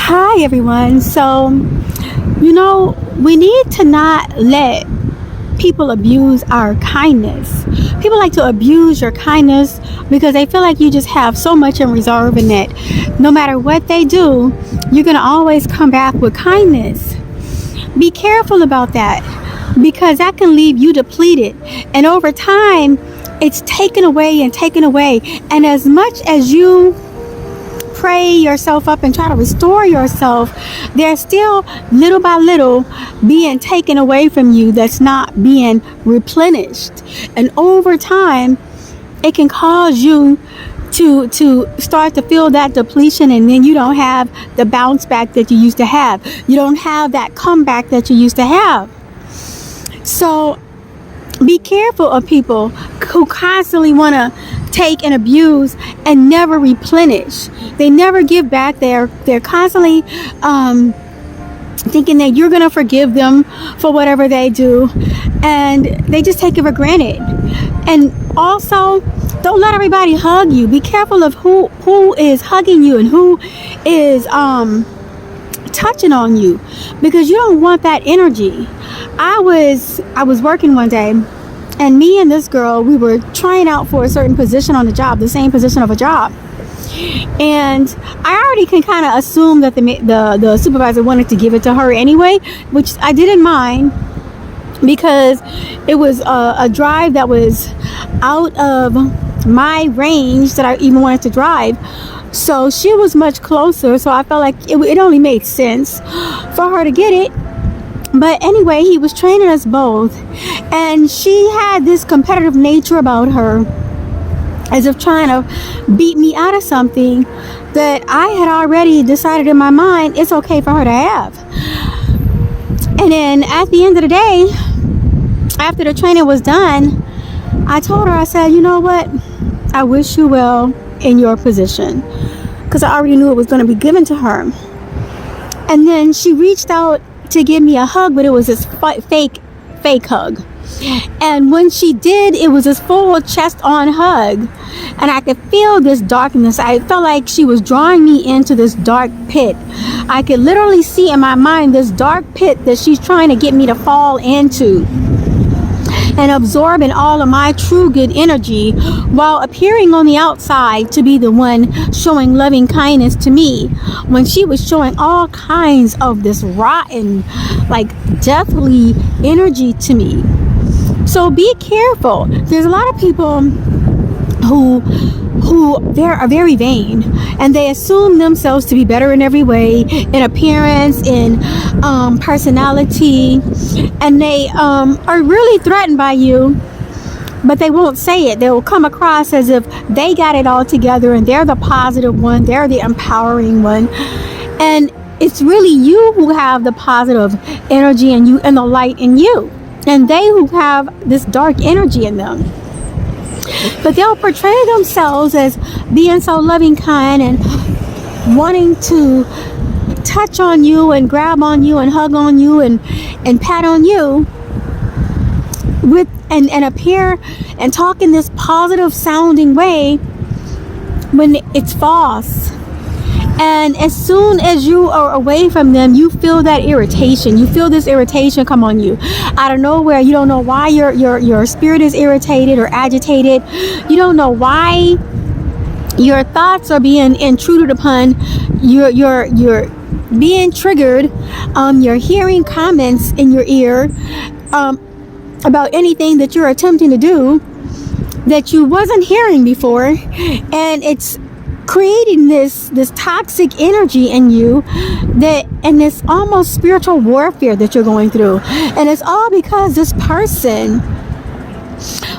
Hi, everyone. We need to not let people abuse our kindness. People like to abuse your kindness because they feel like you just have so much in reserve and that no matter what they do, you're going to always come back with kindness. Be careful about that because that can leave you depleted. And over time, it's taken away and taken away. And as much as you pray yourself up and try to restore yourself, there's still little by little being taken away from you that's not being replenished. And over time, it can cause you to start to feel that depletion, and then you don't have the bounce back that you used to have. You don't have that comeback that you used to have. So be careful of people who constantly want to take and abuse and never replenish. They never give back. They're constantly thinking that you're going to forgive them for whatever they do, and they just take it for granted. And also, don't let everybody hug you. Be careful of who is hugging you and who is touching on you, because you don't want that energy. I was working one day, and me and this girl, we were trying out for a certain position on the job, the same position of a job. And I already can kind of assume that the supervisor wanted to give it to her anyway, which I didn't mind because it was a drive that was out of my range that I even wanted to drive. So she was much closer, so I felt like it only made sense for her to get it. But anyway, he was training us both, and she had this competitive nature about her, as if trying to beat me out of something that I had already decided in my mind it's okay for her to have. And then at the end of the day, after the training was done, I told her, I said, you know what? I wish you well in your position, because I already knew it was going to be given to her. And then she reached out to give me a hug, but it was this fake hug. And when she did, it was this full chest on hug, and I could feel this darkness. I felt like she was drawing me into this dark pit. I could literally see in my mind this dark pit that she's trying to get me to fall into, and absorbing all of my true good energy while appearing on the outside to be the one showing loving kindness to me, when she was showing all kinds of this rotten, like deathly energy to me. So be careful. There's a lot of people who they are very vain, and they assume themselves to be better in every way, in appearance, in personality, and they are really threatened by you, but they won't say it. They will come across as if they got it all together and they're the positive one, they're the empowering one, and it's really you who have the positive energy in you and the light in you, and they who have this dark energy in them. But they'll portray themselves as being so loving, kind, and wanting to touch on you and grab on you and hug on you and pat on you with and appear and talk in this positive sounding way when it's false. And as soon as you are away from them, you feel that irritation. You feel this irritation come on you out of nowhere. You don't know why your spirit is irritated or agitated. You don't know why your thoughts are being intruded upon. You're being triggered. You're hearing comments in your ear about anything that you're attempting to do that you wasn't hearing before, and it's creating this toxic energy in you, and this almost spiritual warfare that you're going through. And it's all because this person,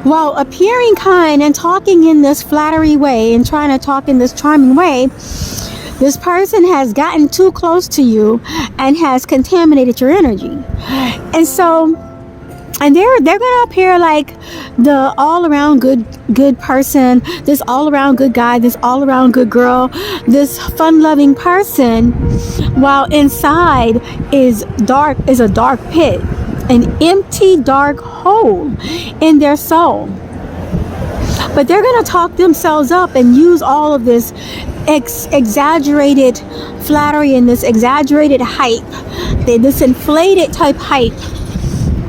while appearing kind and talking in this flattery way and trying to talk in this charming way, this person has gotten too close to you and has contaminated your energy. And they're gonna appear like the all-around good person, this all-around good guy, this all-around good girl, this fun-loving person, while inside is a dark pit, an empty dark hole in their soul. But they're gonna talk themselves up and use all of this exaggerated flattery and this exaggerated hype, this inflated type hype,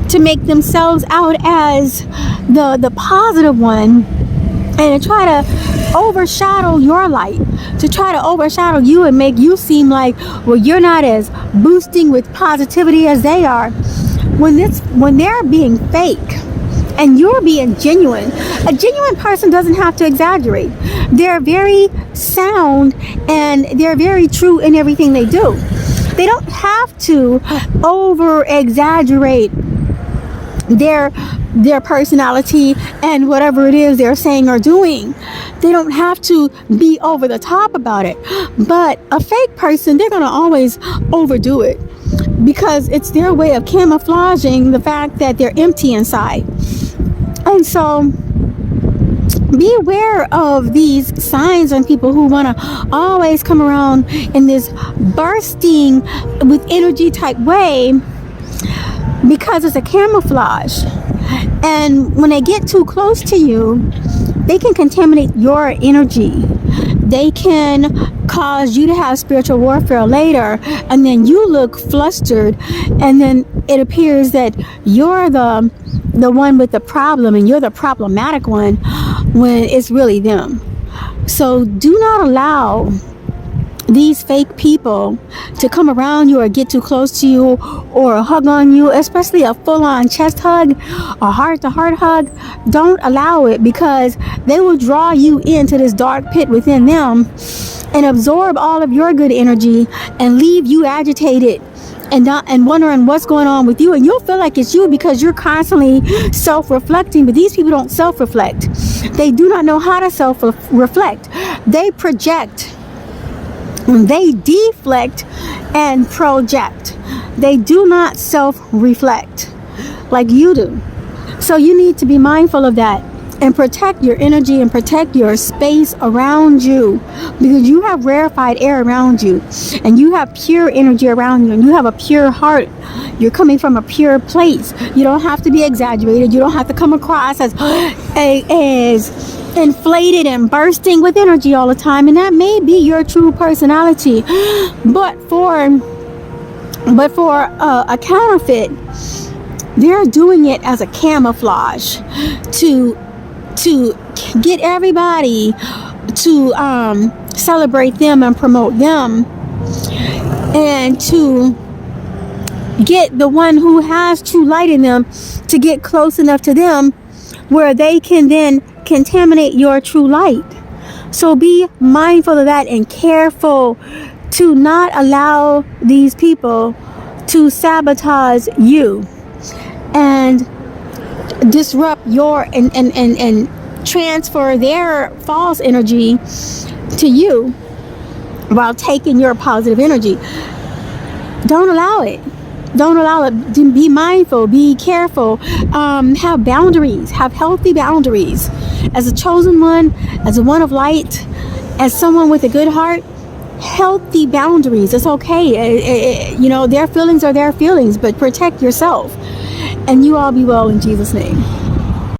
to make themselves out as the positive one, and to try to overshadow your light, to try to overshadow you and make you seem like, well, you're not as boosting with positivity as they are, when they're being fake and you're being genuine. A genuine person doesn't have to exaggerate. They're very sound and they're very true in everything they do. They don't have to over exaggerate their personality and whatever it is they're saying or doing. They don't have to be over the top about it. But a fake person, they're going to always overdo it, because it's their way of camouflaging the fact that they're empty inside. And so be aware of these signs on people who want to always come around in this bursting with energy type way, because it's a camouflage. And when they get too close to you, they can contaminate your energy. They can cause you to have spiritual warfare later, and then you look flustered, and then it appears that you're the one with the problem and you're the problematic one, when it's really them. So do not allow these fake people to come around you or get too close to you or hug on you, especially a full-on chest hug, a heart-to-heart hug. Don't allow it, because they will draw you into this dark pit within them and absorb all of your good energy and leave you agitated and wondering what's going on with you. And you'll feel like it's you because you're constantly self-reflecting. But these people don't self-reflect. They do not know how to self-reflect. They project. They deflect and project. They do not self-reflect like you do. So you need to be mindful of that and protect your energy and protect your space around you, because you have rarefied air around you and you have pure energy around you and you have a pure heart. You're coming from a pure place. You don't have to be exaggerated. You don't have to come across as inflated and bursting with energy all the time, and that may be your true personality. But for a counterfeit, they're doing it as a camouflage to get everybody to celebrate them and promote them, and to get the one who has true light in them to get close enough to them where they can then contaminate your true light. So be mindful of that and careful to not allow these people to sabotage you and disrupt your and transfer their false energy to you while taking your positive energy. Don't allow it. Don't allow it. Be mindful. Be careful. Have boundaries. Have healthy boundaries. As a chosen one, as a one of light, as someone with a good heart, healthy boundaries. It's okay. Their feelings are their feelings, but protect yourself. And you all be well in Jesus' name.